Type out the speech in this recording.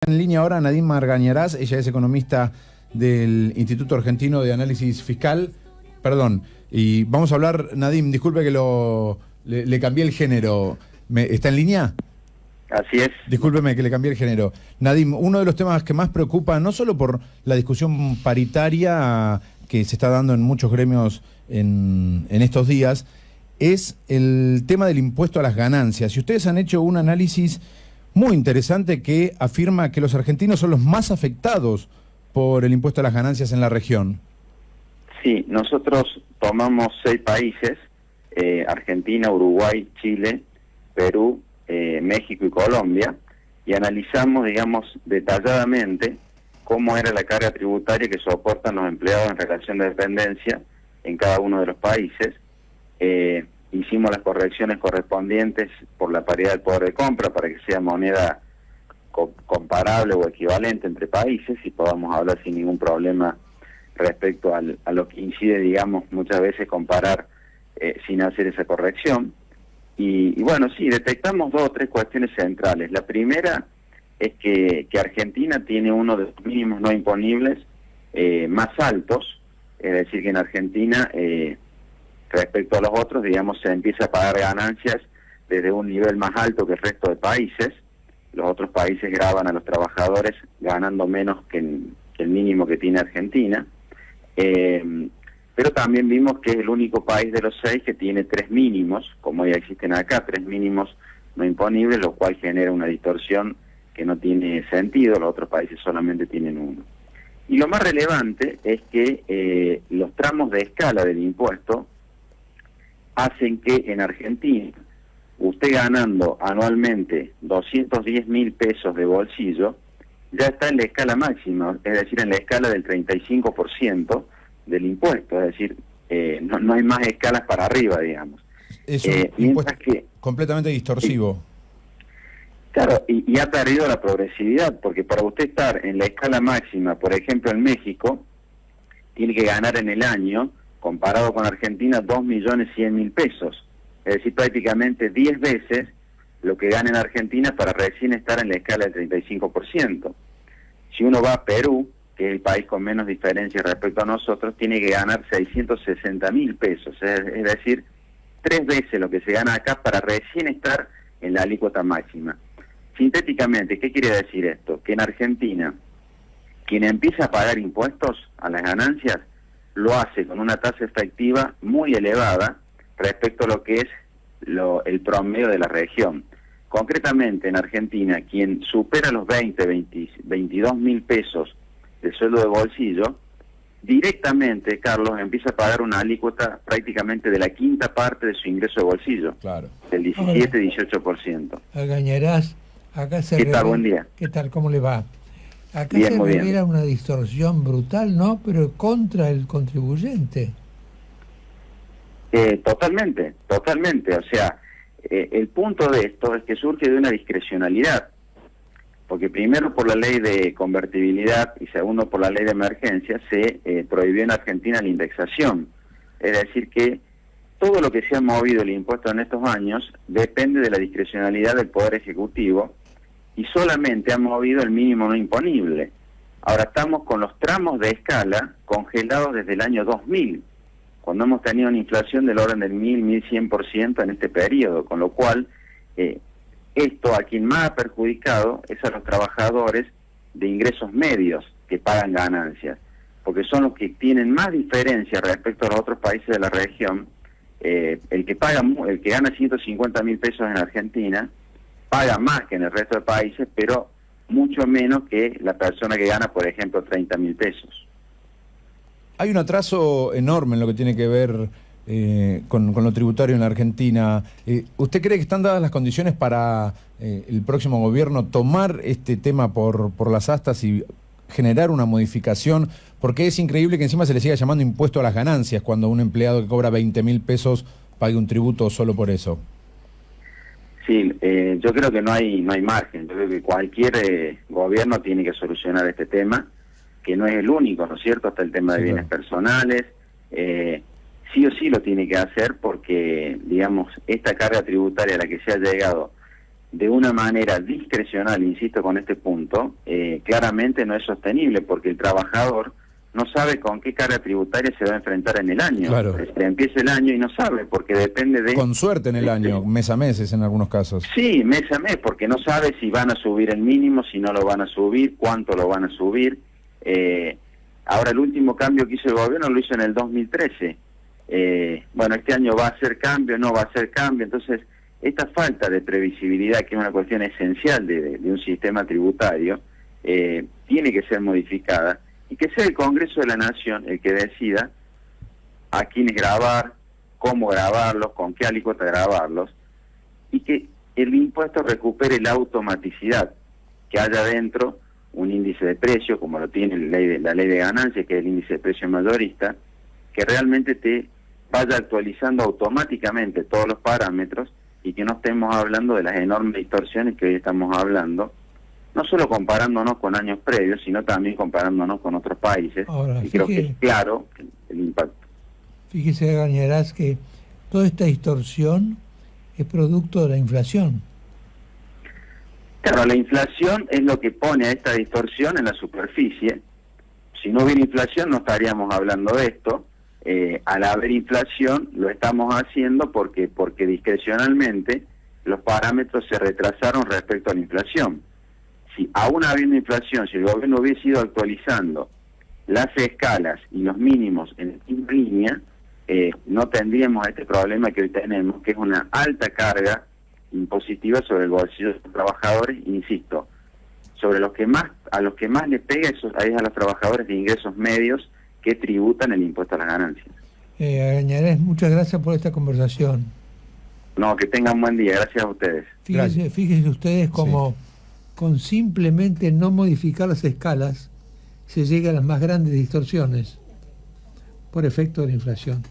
En línea ahora Nadine Margañarás, ella es economista del Instituto Argentino de Análisis Fiscal. Perdón, y vamos a hablar, Nadine, disculpe que le cambié el género. ¿Está en línea? Así es. Discúlpeme que le cambié el género. Nadine, uno de los temas que más preocupa, no solo por la discusión paritaria que se está dando en muchos gremios en estos días, es el tema del impuesto a las ganancias. Y ustedes han hecho un análisis muy interesante que afirma que los argentinos son los más afectados por el impuesto a las ganancias en la región. Sí, nosotros tomamos 6 países, Argentina, Uruguay, Chile, Perú, México y Colombia, y analizamos, digamos, detalladamente cómo era la carga tributaria que soportan los empleados en relación de dependencia en cada uno de los países. Hicimos las correcciones correspondientes por la paridad del poder de compra para que sea moneda comparable o equivalente entre países y podamos hablar sin ningún problema respecto a lo que incide, digamos, muchas veces comparar sin hacer esa corrección. Y bueno, sí, detectamos 2 o 3 cuestiones centrales. La primera es que Argentina tiene uno de los mínimos no imponibles más altos, es decir, que en Argentina, respecto a los otros, digamos, se empieza a pagar ganancias desde un nivel más alto que el resto de países. Los otros países gravan a los trabajadores ganando menos que el mínimo que tiene Argentina. Pero también vimos que es el único país de los 6 que tiene 3 mínimos, como ya existen acá, 3 mínimos no imponibles, lo cual genera una distorsión que no tiene sentido. Los otros países solamente tienen 1. Y lo más relevante es que los tramos de escala del impuesto hacen que en Argentina, usted ganando anualmente 210.000 pesos de bolsillo, ya está en la escala máxima, es decir, en la escala del 35% del impuesto, es decir, no hay más escalas para arriba, digamos. Es un impuesto completamente distorsivo. Claro, y ha perdido la progresividad, porque para usted estar en la escala máxima, por ejemplo en México, tiene que ganar en el año, comparado con Argentina, 2.100.000 pesos. Es decir, prácticamente 10 veces lo que gana en Argentina para recién estar en la escala del 35%. Si uno va a Perú, que es el país con menos diferencia respecto a nosotros, tiene que ganar 660.000 pesos. Es decir, 3 veces lo que se gana acá para recién estar en la alícuota máxima. Sintéticamente, ¿qué quiere decir esto? Que en Argentina, quien empieza a pagar impuestos a las ganancias, lo hace con una tasa efectiva muy elevada respecto a lo que es el promedio de la región. Concretamente, en Argentina, quien supera los 22.000 pesos de sueldo de bolsillo, directamente, Carlos, empieza a pagar una alícuota prácticamente de la 1/5 parte de su ingreso de bolsillo, claro, del 17-18%. Margañarás, acá se ¿Qué tal? Buen día. ¿Qué tal? ¿Cómo le va? Acá bien, se muy revela bien. una distorsión brutal, ¿no? Pero contra el contribuyente. Totalmente. O sea, el punto de esto es que surge de una discrecionalidad, porque primero por la ley de convertibilidad y segundo por la ley de emergencia se prohibió en Argentina la indexación. Es decir que todo lo que se ha movido el impuesto en estos años depende de la discrecionalidad del Poder Ejecutivo y solamente ha movido el mínimo no imponible. Ahora estamos con los tramos de escala congelados desde el año 2000, cuando hemos tenido una inflación del orden del 1.100% en este periodo, con lo cual esto a quien más ha perjudicado es a los trabajadores de ingresos medios que pagan ganancias, porque son los que tienen más diferencia respecto a los otros países de la región. El que gana 150.000 pesos en Argentina paga más que en el resto de países, pero mucho menos que la persona que gana, por ejemplo, 30.000 pesos. Hay un atraso enorme en lo que tiene que ver con lo tributario en la Argentina. ¿Usted cree que están dadas las condiciones para el próximo gobierno tomar este tema por las astas y generar una modificación? Porque es increíble que encima se le siga llamando impuesto a las ganancias cuando un empleado que cobra 20.000 pesos pague un tributo solo por eso. Sí, yo creo que no hay margen. Yo creo que cualquier gobierno tiene que solucionar este tema, que no es el único, ¿no es cierto? Hasta el tema de bienes personales. Sí o sí lo tiene que hacer porque, digamos, esta carga tributaria a la que se ha llegado de una manera discrecional, insisto con este punto, claramente no es sostenible, porque el trabajador no sabe con qué carga tributaria se va a enfrentar en el año. Claro. Empieza el año y no sabe, porque depende de... Con suerte en el año, mes a mes en algunos casos. Sí, mes a mes, porque no sabe si van a subir el mínimo, si no lo van a subir, cuánto lo van a subir. Ahora, el último cambio que hizo el gobierno lo hizo en el 2013. Bueno, este año va a hacer cambio, no va a hacer cambio. Entonces, esta falta de previsibilidad, que es una cuestión esencial de un sistema tributario, tiene que ser modificada, y que sea el Congreso de la Nación el que decida a quiénes grabar, cómo grabarlos, con qué alícuota grabarlos, y que el impuesto recupere la automaticidad, que haya dentro un índice de precio, como lo tiene la ley de ganancias, que es el índice de precio mayorista, que realmente te vaya actualizando automáticamente todos los parámetros, y que no estemos hablando de las enormes distorsiones que hoy estamos hablando, no solo comparándonos con años previos, sino también comparándonos con otros países. Ahora, y creo que es claro el impacto. Fíjese, Gañarás, que toda esta distorsión es producto de la inflación. Claro, la inflación es lo que pone a esta distorsión en la superficie. Si no hubiera inflación no estaríamos hablando de esto. Al haber inflación lo estamos haciendo porque discrecionalmente los parámetros se retrasaron respecto a la inflación. Si aún habiendo inflación, si el gobierno hubiese ido actualizando las escalas y los mínimos en línea, no tendríamos este problema que hoy tenemos, que es una alta carga impositiva sobre el bolsillo de los trabajadores, insisto, sobre a los que más les pega es a los trabajadores de ingresos medios que tributan el impuesto a las ganancias. Gañarás, muchas gracias por esta conversación. No, que tengan buen día, gracias a ustedes. Fíjense ustedes cómo con simplemente no modificar las escalas se llega a las más grandes distorsiones por efecto de la inflación.